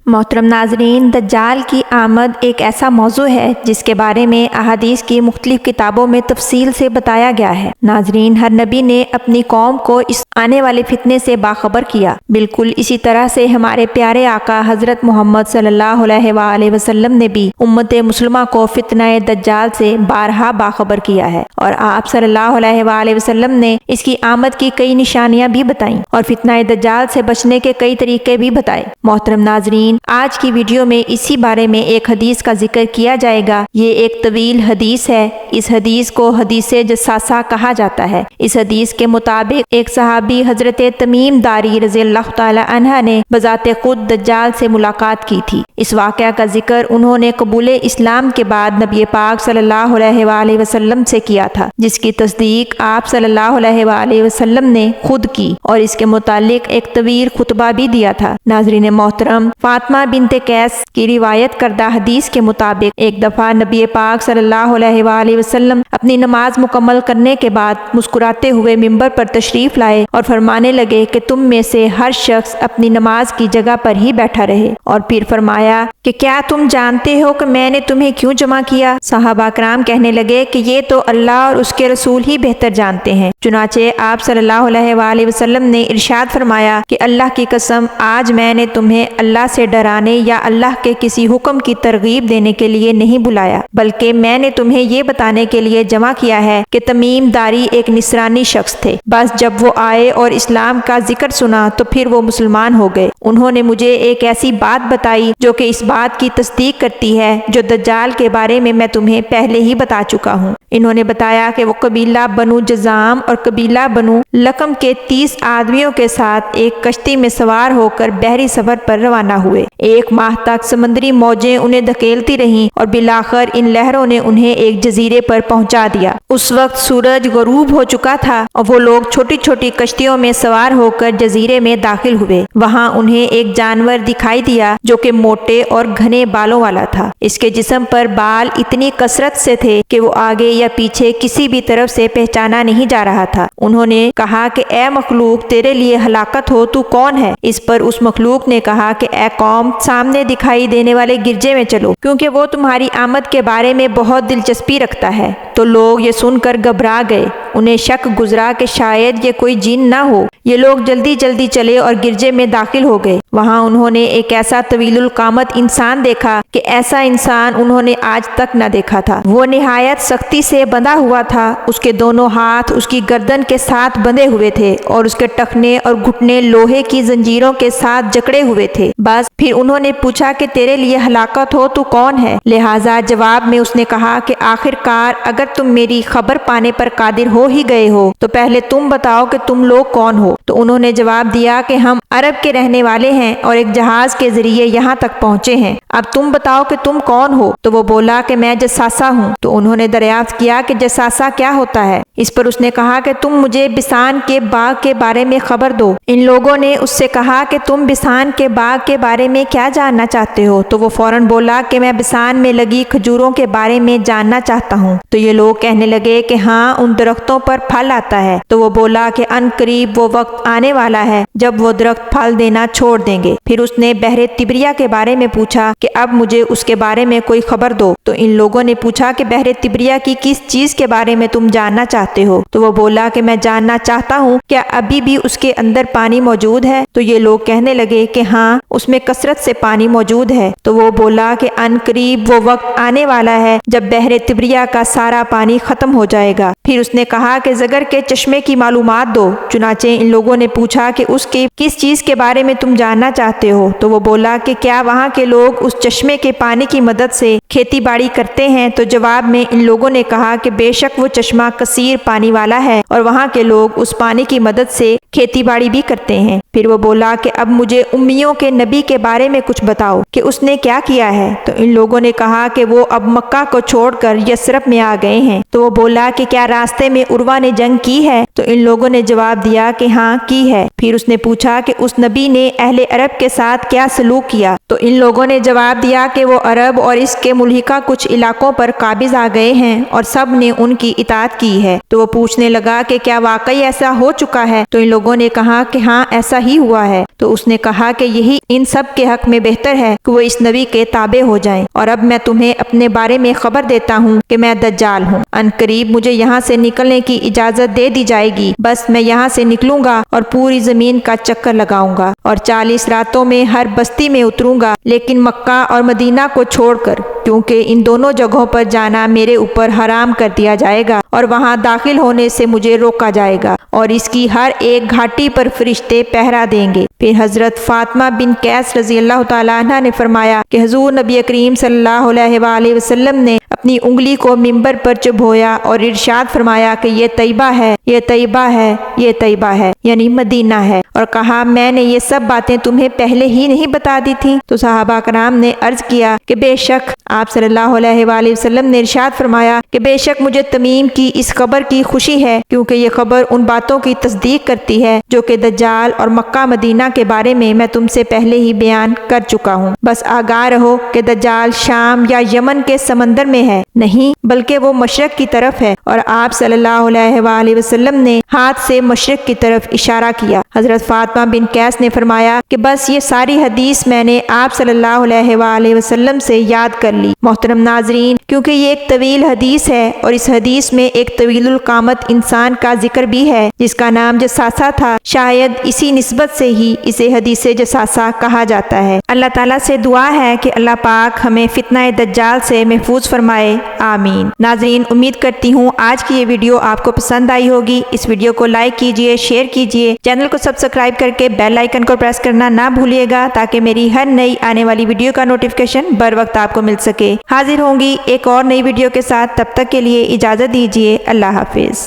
محترم ناظرین، دجال کی آمد ایک ایسا موضوع ہے جس کے بارے میں احادیث کی مختلف کتابوں میں تفصیل سے بتایا گیا ہے۔ ناظرین، ہر نبی نے اپنی قوم کو اس آنے والے فتنے سے باخبر کیا۔ بالکل اسی طرح سے ہمارے پیارے آقا حضرت محمد صلی اللہ علیہ وآلہ وسلم نے بھی امت مسلمہ کو فتنہ دجال سے بارہا باخبر کیا ہے، اور آپ صلی اللہ علیہ وآلہ وسلم نے اس کی آمد کی کئی نشانیاں بھی بتائیں اور فتنہ دجال سے بچنے کے کئی طریقے بھی بتائے۔ محترم ناظرین، آج کی ویڈیو میں اسی بارے میں ایک حدیث کا ذکر کیا جائے گا۔ یہ ایک طویل حدیث ہے۔ اس حدیث کو حدیث جساسہ کہا جاتا ہے۔ اس حدیث کے مطابق ایک صحابی حضرت تمیم داری رضی اللہ تعالی عنہ نے بذات خود دجال سے ملاقات کی تھی۔ اس واقعہ کا ذکر انہوں نے قبول اسلام کے بعد نبی پاک صلی اللہ علیہ وآلہ وسلم سے کیا تھا، جس کی تصدیق آپ صلی اللہ علیہ وآلہ وسلم نے خود کی اور اس کے متعلق ایک طویل خطبہ بھی دیا تھا۔ ناظرین محترم، فاطمہ بنت قیس کی روایت کردہ حدیث کے مطابق ایک دفعہ نبی پاک صلی اللہ علیہ وآلہ وسلم اپنی نماز مکمل کرنے کے بعد مسکراتے ہوئے منبر پر تشریف لائے اور فرمانے لگے کہ تم میں سے ہر شخص اپنی نماز کی جگہ پر ہی بیٹھا رہے، اور پھر فرمایا کہ کیا تم جانتے ہو کہ میں نے تمہیں کیوں جمع کیا؟ صحابہ کرام کہنے لگے کہ یہ تو اللہ اور اس کے رسول ہی بہتر جانتے ہیں۔ چنانچہ آپ صلی اللہ علیہ وآلہ وسلم نے ارشاد فرمایا کہ اللہ کی قسم، آج میں نے تمہیں اللہ سے ڈرانے یا اللہ کے کسی حکم کی ترغیب دینے کے لیے نہیں بلایا، بلکہ میں نے تمہیں یہ بتانے کے لیے جمع کیا ہے کہ تمیم داری ایک نصرانی شخص تھے۔ بس جب وہ آئے اور اسلام کا ذکر سنا تو پھر وہ مسلمان ہو گئے۔ انہوں نے مجھے ایک ایسی بات بتائی جو کہ اس بات کی تصدیق کرتی ہے جو دجال کے بارے میں تمہیں پہلے ہی بتا چکا ہوں۔ انہوں نے بتایا کہ وہ قبیلہ بنو جذام اور قبیلہ بنو لقم کے 30 آدمیوں کے ساتھ ایک کشتی میں سوار ہو کر بحری سفر پر روانہ ہوئے۔ 1 ماہ تک سمندری موجیں انہیں دھکیلتی رہیں اور بالآخر ان لہروں نے انہیں ایک جزیرے پر پہنچا دیا۔ اس وقت سورج غروب ہو چکا تھا اور وہ لوگ چھوٹی چھوٹی کشتیوں میں سوار ہو کر جزیرے میں داخل ہوئے۔ وہاں انہیں ایک جانور دکھائی دیا جو کہ موٹے اور گھنے بالوں والا تھا۔ اس کے جسم پر بال اتنی کثرت سے تھے کہ وہ آگے یا پیچھے کسی بھی طرف سے پہچانا نہیں جا رہا تھا۔ انہوں نے کہا کہ اے مخلوق، تیرے لیے ہلاکت ہو، تو کون ہے؟ اس پر اس مخلوق نے کہا کہ اے قوم، سامنے دکھائی دینے والے گرجے میں چلو، کیونکہ وہ تمہاری آمد کے بارے میں بہت دلچسپی رکھتا ہے۔ تو لوگ یہ سن کر گھبرا گئے۔ انہیں شک گزرا کہ شاید یہ کوئی جن نہ ہو۔ یہ لوگ جلدی جلدی چلے اور گرجے میں داخل ہو گئے۔ وہاں انہوں نے ایک ایسا طویل القامت انسان دیکھا کہ ایسا انسان انہوں نے آج تک نہ دیکھا تھا۔ وہ نہایت سختی سے بندھا ہوا تھا۔ اس کے دونوں ہاتھ اس کی گردن کے ساتھ بندھے ہوئے تھے اور اس کے ٹخنے اور گھٹنے لوہے کی زنجیروں کے ساتھ جکڑے ہوئے تھے۔ بس پھر انہوں نے پوچھا کہ تیرے لیے ہلاکت ہو، تو کون ہے؟ لہٰذا جواب میں اس نے کہا کہ آخر کار اگر تم میری خبر پانے پر قادر ہو ہی گئے ہو تو پہلے تم بتاؤ کہ تم لوگ کون ہو؟ تو انہوں نے جواب دیا کہ ہم عرب کے رہنے والے ہیں اور ایک جہاز کے ذریعے یہاں تک پہنچے ہیں۔ اب تم بتاؤ کہ تم کون ہو؟ تو وہ بولا کہ میں جساسہ ہوں۔ تو انہوں نے دریافت کیا کہ جساسہ کیا ہوتا ہے؟ اس پر اس نے کہا کہ تم مجھے بسان کے باغ کے بارے میں خبر دو۔ ان لوگوں نے اس سے کہا کہ تم بسان کے باغ کے بارے میں کیا جاننا چاہتے ہو؟ تو وہ فوراً بولا کہ میں بسان میں لگی کھجوروں کے بارے میں جاننا چاہتا ہوں۔ تو یہ لوگ کہنے لگے کہ ہاں، ان درختوں پر پھل آتا ہے۔ تو وہ بولا کہ ان قریب وہ وقت آنے والا ہے جب وہ درخت پھل دینا چھوڑ دیں گے۔ پھر اس نے بحر تبریہ کے بارے میں پوچھا کہ اب مجھے اس کے بارے میں کوئی خبر دو۔ تو ان لوگوں نے پوچھا کہ بحر تبریہ کی کس چیز کے بارے میں تم جاننا چاہتے ہو؟ تو وہ بولا کہ میں جاننا چاہتا ہوں کیا ابھی بھی اس کے اندر پانی موجود ہے؟ تو یہ لوگ کہنے لگے کہ ہاں، اس میں کثرت سے پانی موجود ہے۔ تو وہ بولا کہ ان قریب وہ وقت آنے والا ہے جب بحر تبریہ کا سارا پانی ختم ہو جائے گا۔ پھر اس نے کہا کہ زگر کے چشمے کی معلومات دو۔ چنانچہ ان لوگوں نے پوچھا کہ اس کی کس چیز کے بارے میں تم جاننا چاہتے ہو؟ تو وہ بولا کہ کیا وہاں کے لوگ اس چشمے کے پانی کی مدد سے کھیتی باڑی کرتے ہیں؟ تو جواب میں ان لوگوں نے کہا کہ بے شک وہ چشمہ کثیر پانی والا ہے اور وہاں کے لوگ اس پانی کی مدد سے کھیتی باڑی بھی کرتے ہیں۔ پھر وہ بولا کہ اب مجھے امیوں کے نبی کے بارے میں کچھ بتاؤ کہ اس نے کیا کیا ہے؟ تو ان لوگوں نے کہا کہ وہ اب مکہ کو چھوڑ کر یثرب میں آ گئے ہیں۔ تو وہ بولا کہ کیا راستے میں عروہ نے جنگ کی ہے؟ تو ان لوگوں نے جواب دیا کہ ہاں کی ہے۔ پھر اس نے پوچھا کہ اس نبی نے اہل عرب کے ساتھ کیا سلوک کیا؟ تو ان لوگوں نے جواب دیا کہ وہ عرب اور اس کے ملحقہ کچھ علاقوں پر قابض آ گئے ہیں اور سب نے ان کی اطاعت کی ہے۔ تو وہ پوچھنے لگا کہ کیا واقعی ایسا ہو چکا ہے؟ تو ان لوگوں نے کہا کہ ہاں ایسا ہی ہوا ہے۔ تو اس نے کہا کہ یہی ان سب کے حق میں بہتر ہے کہ وہ اس نبی کے تابع ہو جائیں، اور اب میں تمہیں اپنے بارے میں خبر دیتا ہوں کہ میں دجال ہوں۔ ان قریب مجھے یہاں سے نکلنے کی اجازت دے دی جائے گی، بس میں یہاں سے نکلوں گا اور پوری زمین کا چکر لگاؤں گا اور 40 راتوں میں ہر بستی میں اتروں گا، لیکن مکہ اور مدینہ کو چھوڑ کر، کیونکہ ان دونوں جگہوں پر جانا میرے اوپر حرام کر دیا جائے گا اور وہاں داخل ہونے سے مجھے روکا جائے گا، اور اس کی ہر ایک گھاٹی پر فرشتے پہرا دیں گے۔ پھر حضرت فاطمہ بن قیس رضی اللہ تعالیٰ عنہ نے فرمایا کہ حضور نبی کریم صلی اللہ علیہ وآلہ وسلم نے اپنی انگلی کو منبر پر چبھویا اور ارشاد فرمایا کہ یہ طیبہ ہے، یہ طیبہ ہے، یہ طیبہ ہے، یعنی مدینہ ہے، اور کہا میں نے یہ سب باتیں تمہیں پہلے ہی نہیں بتا دی تھیں؟ تو صحابہ کرام نے عرض کیا کہ بے شک۔ آپ صلی اللہ علیہ وآلہ وسلم نے ارشاد فرمایا کہ بے شک مجھے تمیم کی اس خبر کی خوشی ہے، کیونکہ یہ خبر ان باتوں کی تصدیق کرتی ہے جو کہ دجال اور مکہ مدینہ کے بارے میں تم سے پہلے ہی بیان کر چکا ہوں۔ بس آگاہ رہو کہ دجال شام یا یمن کے سمندر میں ہے، نہیں بلکہ وہ مشرق کی طرف ہے، اور آپ صلی اللہ علیہ وآلہ وسلم نے ہاتھ سے مشرق کی طرف اشارہ کیا۔ حضرت فاطمہ بن قیس نے فرمایا کہ بس یہ ساری حدیث میں نے آپ صلی اللہ علیہ وآلہ وسلم سے یاد کر لی۔ محترم ناظرین، کیونکہ یہ ایک طویل حدیث ہے اور اس حدیث میں ایک طویل القامت انسان کا ذکر بھی ہے جس کا نام جساسہ تھا، شاید اسی نسبت سے ہی اسے حدیث جساسہ کہا جاتا ہے۔ اللہ تعالیٰ سے دعا ہے کہ اللہ پاک ہمیں فتنہ دجال سے محفوظ فرمائے، آمین۔ ناظرین، امید کرتی ہوں آج کی یہ ویڈیو آپ کو پسند آئی ہوگی۔ اس ویڈیو کو لائک کیجئے، شیئر کیجئے، چینل کو سبسکرائب کر کے بیل آئیکن کو پریس کرنا نہ بھولیے گا تاکہ میری ہر نئی آنے والی ویڈیو کا نوٹیفیکیشن بر وقت آپ کو مل سکے۔ حاضر ہوں گی ایک اور نئی ویڈیو کے ساتھ، تب تک کے لیے اجازت دیجیے، اللہ حافظ۔